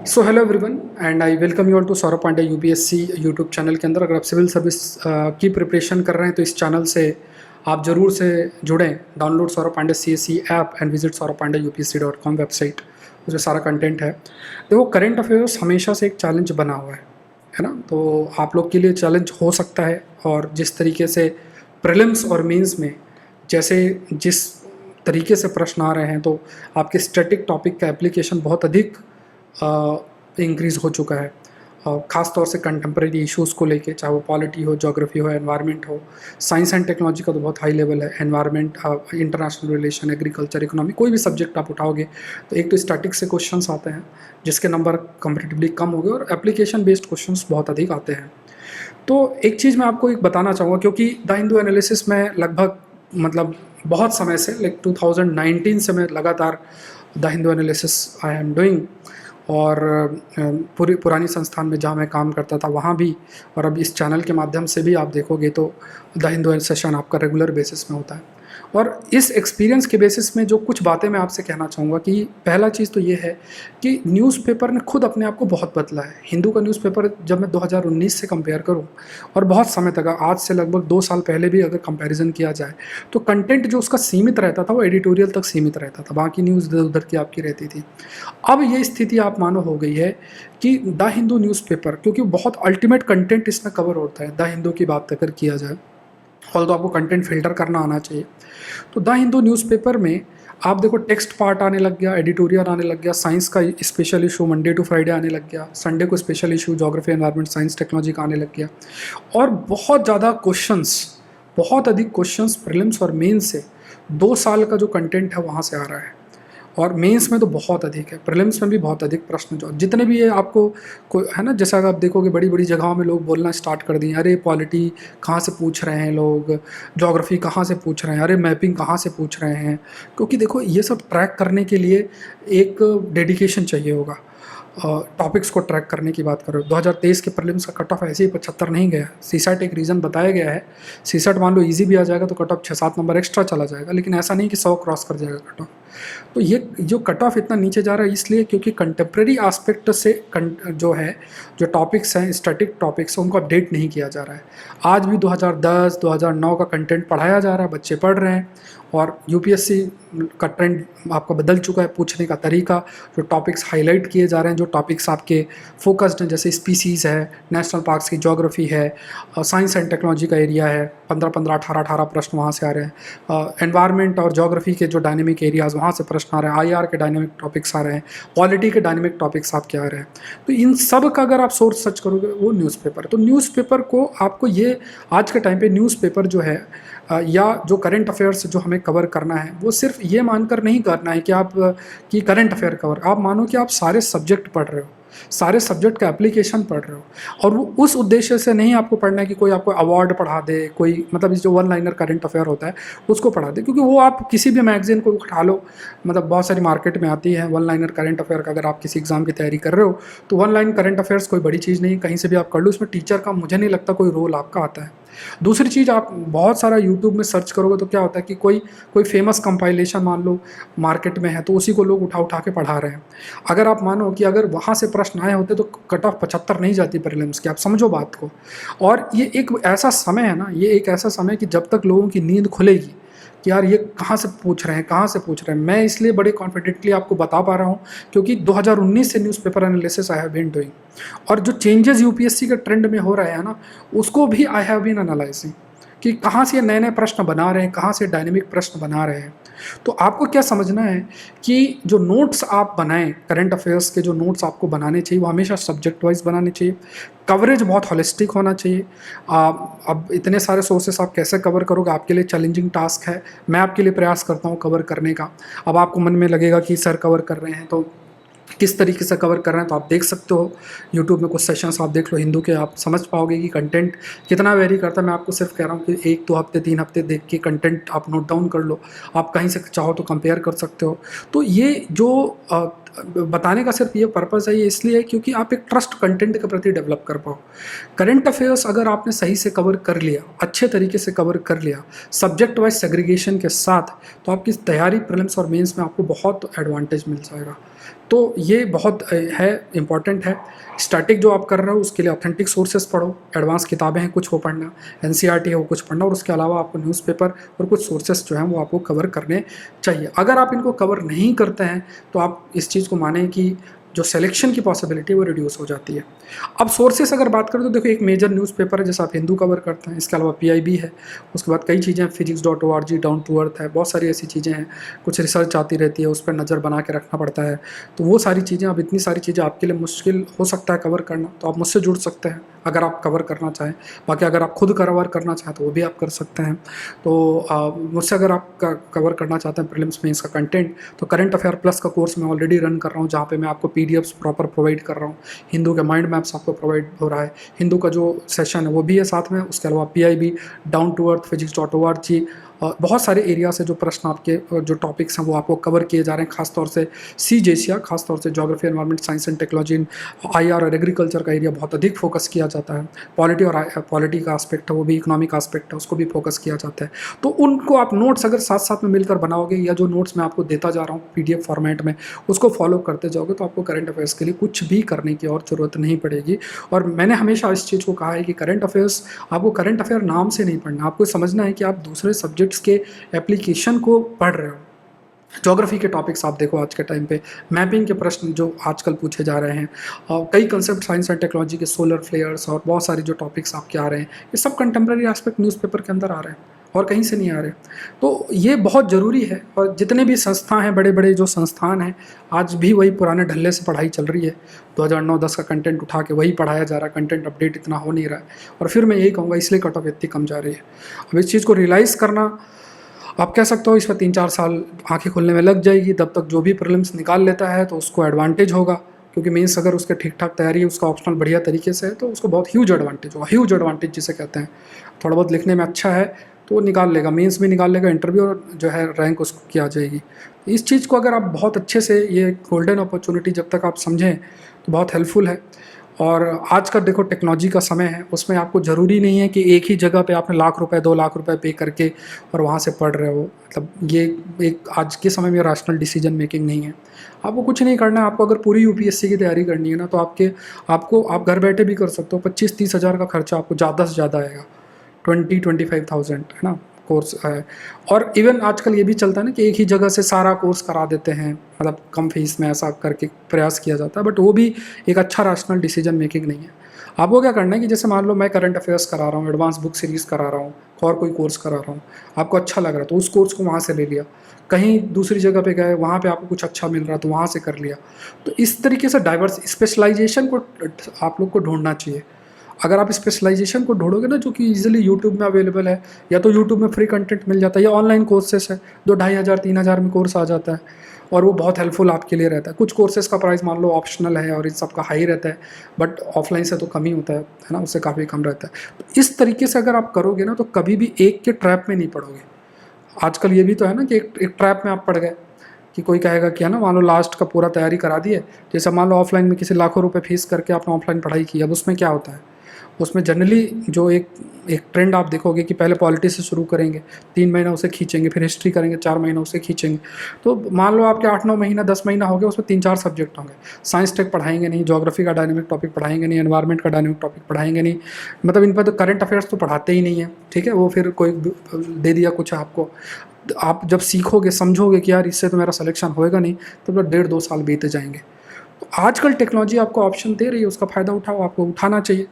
So hello everyone and I welcome you all to Saurabh Pandey UPSC YouTube channel के अंदर। अगर आप सिविल सर्विस की प्रिपरेशन कर रहे हैं तो इस चैनल से आप ज़रूर से जुड़ें। Download Saurabh Pandey CSE app and visit Saurabh Pandey UPSC.com website, उसमें सारा कंटेंट है। देखो, करंट अफेयर्स हमेशा से एक चैलेंज बना हुआ है ना। तो आप लोग के लिए चैलेंज हो सकता है, और जिस तरीके से प्रीलिम्स और मेंस में जैसे जिस तरीके से प्रश्न आ रहे हैं, तो आपके स्टैटिक टॉपिक का एप्लीकेशन बहुत अधिक इंक्रीज़ हो चुका है। ख़ास तौर से कंटेम्प्रेरी इश्यूज़ को लेके, चाहे वो पॉलिटी हो, ज्योग्राफी हो, एनवायरनमेंट हो, साइंस एंड टेक्नोलॉजी का तो बहुत हाई लेवल है। Environment, international relation, agriculture, economy, कोई भी सब्जेक्ट आप उठाओगे तो एक तो स्टैटिक से क्वेश्चंस आते हैं जिसके नंबर कंपेरेटिवली कम हो गए, और एप्लीकेशन बेस्ड क्वेश्चंस बहुत अधिक आते हैं। तो एक चीज़ मैं आपको एक बताना चाहूँगा, क्योंकि द हिंदू एनालिसिस में लगभग मतलब बहुत समय से, लाइक 2019 से मैं लगातार the Hindu analysis I am doing, और पूरी पुरानी संस्थान में जहाँ मैं काम करता था वहाँ भी, और अब इस चैनल के माध्यम से भी आप देखोगे तो द हिंदू सेशन आपका रेगुलर बेसिस में होता है। और इस एक्सपीरियंस के बेसिस में जो कुछ बातें मैं आपसे कहना चाहूँगा कि पहला चीज़ तो ये है कि न्यूज़पेपर ने खुद अपने आप को बहुत बदला है। हिंदू का न्यूज़पेपर जब मैं 2019 से कंपेयर करूँ, और बहुत समय तक, आज से लगभग 2 साल पहले भी अगर कंपैरिजन किया जाए, तो कंटेंट जो उसका सीमित रहता था वो एडिटोरियल तक सीमित रहता था, बाकी न्यूज़ इधर उधर की आपकी रहती थी। अब ये स्थिति आप मानो हो गई है कि द हिंदू न्यूज़पेपर, क्योंकि बहुत अल्टीमेट कंटेंट इसमें कवर होता है द हिंदू की बात अगर किया जाए, और तो आपको कंटेंट फिल्टर करना आना चाहिए। तो द हिंदू न्यूज़पेपर में आप देखो, टेक्स्ट पार्ट आने लग गया, एडिटोरियल आने लग गया, साइंस का special issue Monday to Friday आने लग गया, संडे को special issue geography, environment, science, technology का आने लग गया, और बहुत ज़्यादा क्वेश्चंस, बहुत अधिक क्वेश्चंस प्रीलिम्स और मेन से 2 साल का जो कंटेंट है वहाँ से आ रहा है। और मेंस में तो बहुत अधिक है, प्रीलिम्स में भी बहुत अधिक प्रश्न जो जितने भी है आपको को है ना। जैसा अगर आप देखोगे, बड़ी बड़ी जगहों में लोग बोलना स्टार्ट कर दिए, अरे पॉलिटी कहाँ से पूछ रहे हैं लोग, ज्योग्राफी कहाँ से पूछ रहे हैं, अरे मैपिंग कहाँ से पूछ रहे हैं। क्योंकि देखो, ये सब ट्रैक करने के लिए एक डेडिकेशन चाहिए होगा। टॉपिक्स को ट्रैक करने की बात करो, 2023 के प्रीलिम्स का कट ऑफ ऐसे ही 75 नहीं गया। सीसेट एक रीज़न बताया गया है, सीसेट मान लो इजी भी आ जाएगा तो कट ऑफ 6-7 नंबर एक्स्ट्रा चला जाएगा, लेकिन ऐसा नहीं कि 100 क्रॉस कर जाएगा कट ऑफ। तो ये जो कट ऑफ इतना नीचे जा रहा है इसलिए क्योंकि कंटेम्प्रेरी आस्पेक्ट से जो है, जो टॉपिक्स हैं, स्टैटिक टॉपिक्स हैं, उनको अपडेट नहीं किया जा रहा है। आज भी 2010 2009 का कंटेंट पढ़ाया जा रहा है, बच्चे पढ़ रहे हैं, और यूपीएससी का ट्रेंड आपका बदल चुका है, पूछने का तरीका, जो टॉपिक्स हाईलाइट किए जा रहे हैं, जो टॉपिक्स आपके फोकस्ड हैं, जैसे स्पीसीज़ है, नेशनल पार्क्स की ज्योग्राफी है, साइंस एंड टेक्नोलॉजी का एरिया है, 15-15 18-18 प्रश्न वहाँ से आ रहे हैं। एनवायरनमेंट और ज्योग्राफी के जो डायनेमिक एरियाज़, वहाँ से प्रश्न आ रहे हैं। आईआर के डायनेमिक टॉपिक्स आ रहे हैं, पॉलिटी के डायनेमिक टॉपिक्स आपके आ रहे हैं। तो इन सब का अगर आप सोर्स सर्च करोगे, वो न्यूज़पेपर, तो न्यूज़पेपर को आपको ये आज के टाइम पे न्यूज़पेपर जो है, या जो करंट अफेयर्स जो हमें कवर करना है, वो सिर्फ ये मानकर नहीं करना है कि आप कि करंट अफेयर कवर, आप मानो कि आप सारे सब्जेक्ट पढ़ रहे हो, सारे सब्जेक्ट का एप्लीकेशन पढ़ रहे हो। और वो उस उद्देश्य से नहीं आपको पढ़ना है कि कोई आपको अवार्ड पढ़ा दे, कोई मतलब जो वन लाइनर करंट अफेयर होता है उसको पढ़ा दे, क्योंकि वो आप किसी भी मैगजीन को उठा लो, मतलब बहुत सारी मार्केट में आती है वन लाइनर करंट अफेयर का। अगर आप किसी एग्जाम की तैयारी कर रहे हो तो वन लाइन करंट अफेयर्स कोई बड़ी चीज़ नहीं, कहीं से भी आप कर लो, इसमें टीचर का मुझे नहीं लगता कोई रोल आपका आता है। दूसरी चीज़, आप बहुत सारा यूट्यूब में सर्च करोगे तो क्या होता है कि कोई फेमस कंपाइलेशन मान लो मार्केट में है, तो उसी को लोग उठा उठा के पढ़ा रहे हैं। अगर आप मानो कि अगर वहाँ से प्रश्न आए होते तो कट ऑफ 75 नहीं जाती प्रीलिम्स की, आप समझो बात को। और ये एक ऐसा समय है ना, ये एक ऐसा समय कि जब तक लोगों की नींद खुलेगी कि यार ये कहाँ से पूछ रहे हैं, कहाँ से पूछ रहे हैं। मैं इसलिए बड़े कॉन्फिडेंटली आपको बता पा रहा हूँ क्योंकि 2019 से newspaper analysis I have been doing, और जो चेंजेस यूपीएससी के ट्रेंड में हो रहे हैं ना, उसको भी आई हैव बीन एनालाइजिंग कि कहाँ से नए नए प्रश्न बना रहे हैं, कहाँ से डायनेमिक प्रश्न बना रहे हैं। तो आपको क्या समझना है कि जो नोट्स आप बनाएं, करंट अफेयर्स के जो नोट्स आपको बनाने चाहिए वो हमेशा सब्जेक्ट वाइज बनाने चाहिए। कवरेज बहुत होलिस्टिक होना चाहिए। अब इतने सारे सोर्सेस आप कैसे कवर करोगे, आपके लिए चैलेंजिंग टास्क है। मैं आपके लिए प्रयास करता हूँ कवर करने का। अब आपको मन में लगेगा कि सर कवर कर रहे हैं तो किस तरीके से कवर कर रहे हैं, तो आप देख सकते हो यूट्यूब में कुछ सेशंस आप देख लो हिंदू के, आप समझ पाओगे कि कंटेंट कितना वेरी करता है। मैं आपको सिर्फ कह रहा हूँ कि 1-2 हफ्ते 3 हफ्ते देख के कंटेंट आप नोट डाउन कर लो, आप कहीं से चाहो तो कंपेयर कर सकते हो। तो ये जो बताने का सिर्फ ये पर्पज़ है, ये इसलिए है क्योंकि आप एक ट्रस्ट कंटेंट के प्रति डेवलप कर पाओ। करंट अफेयर्स अगर आपने सही से कवर कर लिया, अच्छे तरीके से कवर कर लिया, सब्जेक्ट वाइज सेग्रीगेशन के साथ, तो आपकी तैयारी प्रीलिम्स और मेंस में आपको बहुत एडवांटेज मिल जाएगा। तो ये बहुत है इम्पॉर्टेंट है। स्टैटिक जो आप कर रहे हो उसके लिए ऑथेंटिक सोर्सेस पढ़ो, एडवांस किताबें हैं कुछ वो पढ़ना, एनसीईआरटी है वो कुछ पढ़ना, और उसके अलावा आपको न्यूज़पेपर और कुछ सोर्सेस जो हैं वो आपको कवर करने चाहिए। अगर आप इनको कवर नहीं करते हैं तो आप इस चीज़ को मानें कि जो सिलेक्शन की पॉसिबिलिटी है वो रिड्यूस हो जाती है। अब सोर्सेस अगर बात करें तो देखो, एक मेजर न्यूज़पेपर है जैसे आप हिंदू कवर करते हैं, इसके अलावा पीआईबी है, उसके बाद कई चीज़ें physics.org, डाउन टू अर्थ है, बहुत सारी ऐसी चीज़ें हैं, कुछ रिसर्च आती रहती है, उस पर नज़र बना के रखना पड़ता है। तो वो सारी चीज़ें, अब इतनी सारी चीज़ें आपके लिए मुश्किल हो सकता है कवर करना, तो आप मुझसे जुड़ सकते हैं अगर आप कवर करना चाहें। बाकी अगर आप खुद कवर करना चाहें तो वो भी आप कर सकते हैं। तो मुझसे अगर आप कवर करना चाहते हैं प्रीलिम्स में इसका कंटेंट, तो करंट अफेयर प्लस का कोर्स मैं ऑलरेडी रन कर रहा हूँ, जहाँ पे मैं आपको पीडीएफ्स प्रॉपर प्रोवाइड कर रहा हूँ। हिंदू के माइंड मैप्स आपको प्रोवाइड हो रहा है, हिंदू का जो सेशन है वो भी है साथ में, उसके अलावा PIB, down to earth, physics.org, बहुत सारे एरिया से जो प्रश्न आपके जो टॉपिक्स हैं वो आपको कवर किए जा रहे हैं, खासतौर से CJCR, खासतौर से geography, environment, science and technology, IR और एग्रीकल्चर का एरिया बहुत अधिक फोकस किया जाता है। पॉलिटी और पॉलिटी का आस्पेक्ट है वो भी, इकोनॉमिक आस्पेक्ट है उसको भी फोकस किया जाता है। तो उनको आप नोट्स अगर साथ साथ में मिलकर बनाओगे, या जो नोट्स मैं आपको देता जा रहा हूँ PDF फॉर्मेट में, उसको फॉलो करते जाओगे, तो आपको करंट अफेयर्स के लिए कुछ भी करने की और ज़रूरत नहीं पड़ेगी। और मैंने हमेशा इस चीज़ को कहा है कि करंट अफेयर्स, आपको करंट अफेयर नाम से नहीं पढ़ना, आपको समझना है कि आप दूसरे सब्जेक्ट्स के एप्लीकेशन को पढ़ रहे हो। ज्योग्राफी के टॉपिक्स आप देखो आज के टाइम पे, मैपिंग के प्रश्न जो आजकल पूछे जा रहे हैं, और कई कंसेप्ट साइंस एंड टेक्नोलॉजी के, सोलर फ्लेयर्स और बहुत सारे जो टॉपिक्स आपके आ रहे हैं, ये सब कंटेम्प्रेरी एस्पेक्ट न्यूज़पेपर के अंदर आ रहे हैं और कहीं से नहीं आ रहे। तो ये बहुत ज़रूरी है। और जितने भी संस्था हैं, बड़े बड़े जो संस्थान हैं, आज भी वही पुराने ढल्ले से पढ़ाई चल रही है। 2009-10 का कंटेंट उठा के वही पढ़ाया जा रहा है, कंटेंट अपडेट इतना हो नहीं रहा है। और फिर मैं यही कहूँगा, इसलिए कट ऑफ इतनी कम जा रही है। अब इस चीज़ को रियलाइज़ करना, आप कह सकते हो इस पर 3-4 साल आंखें खुलने में लग जाएगी। तब तक जो भी प्रीलिम्स निकाल लेता है तो उसको एडवांटेज होगा, क्योंकि मेंस अगर उसके ठीक ठाक तैयारी है, उसका ऑप्शनल बढ़िया तरीके से है, तो उसको बहुत ह्यूज एडवांटेज होगा। ह्यूज एडवांटेज जिसे कहते हैं, थोड़ा बहुत लिखने में अच्छा है तो वो निकाल लेगा, मेंस भी निकाल लेगा, इंटरव्यू और जो है रैंक उसको की आ जाएगी। इस चीज़ को अगर आप बहुत अच्छे से, ये गोल्डन अपॉर्चुनिटी जब तक आप समझें तो बहुत हेल्पफुल है। और आज का देखो टेक्नोलॉजी का समय है, उसमें आपको ज़रूरी नहीं है कि एक ही जगह पे आपने लाख रुपए 2 लाख रुपए पे करके और वहाँ से पढ़ रहे हो। मतलब ये एक आज के समय में रैशनल डिसीजन मेकिंग नहीं है। आपको कुछ नहीं करना है। आपको अगर पूरी यूपीएससी की तैयारी करनी है ना, तो आप घर बैठे भी कर सकते हो। 25-30 हज़ार का खर्चा आपको ज़्यादा से ज़्यादा आएगा, 20-25,000 है ना कोर्स है। और इवन आजकल ये भी चलता है ना कि एक ही जगह से सारा कोर्स करा देते हैं, मतलब कम फीस में, ऐसा करके प्रयास किया जाता है, बट वो भी एक अच्छा रैशनल डिसीजन मेकिंग नहीं है। आपको क्या करना है कि जैसे मान लो मैं करंट अफेयर्स करा रहा हूँ, एडवांस बुक सीरीज़ करा रहा हूँ, और कोई कोर्स करा रहा हूँ, आपको अच्छा लग रहा है तो उस कोर्स को वहाँ से ले लिया। कहीं दूसरी जगह पे गए, वहाँ पे आपको कुछ अच्छा मिल रहा तो वहाँ से कर लिया। तो इस तरीके से डाइवर्स स्पेशलाइजेशन को आप लोग को ढूंढना चाहिए। अगर आप स्पेशलाइजेशन को ढूंढोगे ना, जो कि ईजिली यूट्यूब में अवेलेबल है, या तो यूट्यूब में फ्री कंटेंट मिल जाता है, या ऑनलाइन कोर्सेस है, 2-2,500-3,000 में कोर्स आ जाता है, और वो बहुत हेल्पफुल आपके लिए रहता है। कुछ कोर्सेज़ का प्राइस मान लो ऑप्शनल है और इन सब का हाई रहता है, बट ऑफलाइन से तो कम ही होता है ना, उससे काफ़ी कम रहता है। तो इस तरीके से अगर आप करोगे ना, तो कभी भी एक के ट्रैप में नहीं पड़ोगे। आजकल ये भी तो है ना कि एक ट्रैप में आप पड़ गए, कि कोई कहेगा कि है ना, मान लो लास्ट का पूरा तैयारी करा दिए, जैसे मान लो ऑफलाइन में किसी लाखों रुपए फीस करके आपने ऑफलाइन पढ़ाई की, अब उसमें क्या होता है, उसमें जनरली जो एक ट्रेंड आप देखोगे कि पहले पॉलिटी से शुरू करेंगे, 3 महीना उसे खींचेंगे, फिर हिस्ट्री करेंगे, 4 महीना उसे खींचेंगे। तो मान लो आपके 8-9 महीना 10 महीना हो गए, उसमें 3-4 सब्जेक्ट होंगे। साइंस टेक पढ़ाएंगे नहीं, ज्योग्राफी का डायनेमिक टॉपिक पढ़ाएंगे नहीं, एनवायरनमेंट का डायनेमिक टॉपिक पढ़ाएंगे नहीं, मतलब इन पर तो करंट अफेयर्स तो पढ़ाते ही नहीं है, ठीक है। वो फिर कोई दे दिया कुछ आपको, आप जब सीखोगे, समझोगे कि यार इससे तो मेरा सिलेक्शन होएगा नहीं, तो 1.5-2 साल बीते जाएंगे। तो आजकल टेक्नोलॉजी आपको ऑप्शन दे रही है, उसका फ़ायदा उठाओ, आपको उठाना चाहिए।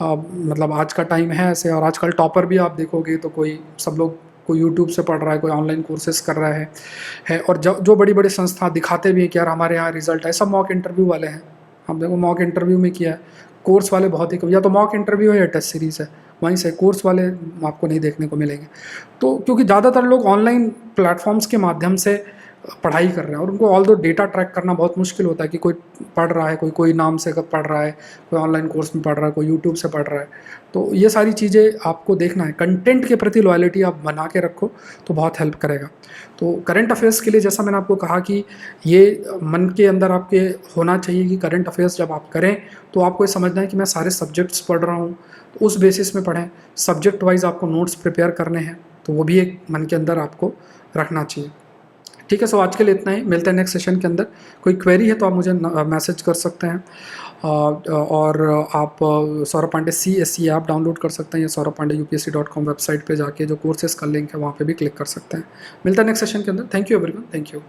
मतलब आज का टाइम है ऐसे। और आजकल टॉपर भी आप देखोगे तो सब लोग, कोई यूट्यूब से पढ़ रहा है, कोई ऑनलाइन कोर्सेज कर रहा है। और जो बड़ी बड़ी संस्था दिखाते भी हैं कि यार हमारे यहाँ रिजल्ट है, सब मॉक इंटरव्यू वाले हैं। हम देखो मॉक इंटरव्यू में किया है, कोर्स वाले बहुत ही कम, या तो मॉक इंटरव्यू है या टेस्ट सीरीज़ है, वहीं से कोर्स वाले आपको नहीं देखने को मिलेंगे। तो क्योंकि ज़्यादातर लोग ऑनलाइन प्लेटफॉर्म्स के माध्यम से पढ़ाई कर रहे हैं, और उनको ऑल दो डेटा ट्रैक करना बहुत मुश्किल होता है कि कोई पढ़ रहा है, कोई नाम से पढ़ रहा है, कोई ऑनलाइन कोर्स में पढ़ रहा है, कोई यूट्यूब से पढ़ रहा है। तो ये सारी चीज़ें आपको देखना है। कंटेंट के प्रति लॉयल्टी आप बना के रखो तो बहुत हेल्प करेगा। तो करंट अफेयर्स के लिए जैसा मैंने आपको कहा कि ये मन के अंदर आपके होना चाहिए कि करंट अफेयर्स जब आप करें तो आपको ये समझना है कि मैं सारे सब्जेक्ट्स पढ़ रहा हूँ, तो उस बेसिस में पढ़ें। सब्जेक्ट वाइज आपको नोट्स प्रिपेयर करने हैं, तो वो भी एक मन के अंदर आपको रखना चाहिए, ठीक है, सो आज के लिए इतना ही, मिलते हैं नेक्स्ट सेशन के अंदर। कोई क्वेरी है तो आप मुझे मैसेज कर सकते हैं, और आप Saurabh Pandey CSE app download कर सकते हैं, या सौरभ पांडे UPSC.com वेबसाइट पे जाके जो कोर्सेज का लिंक है वहाँ पे भी क्लिक कर सकते हैं। मिलता है नेक्स्ट सेशन के अंदर। Thank you everyone, thank you.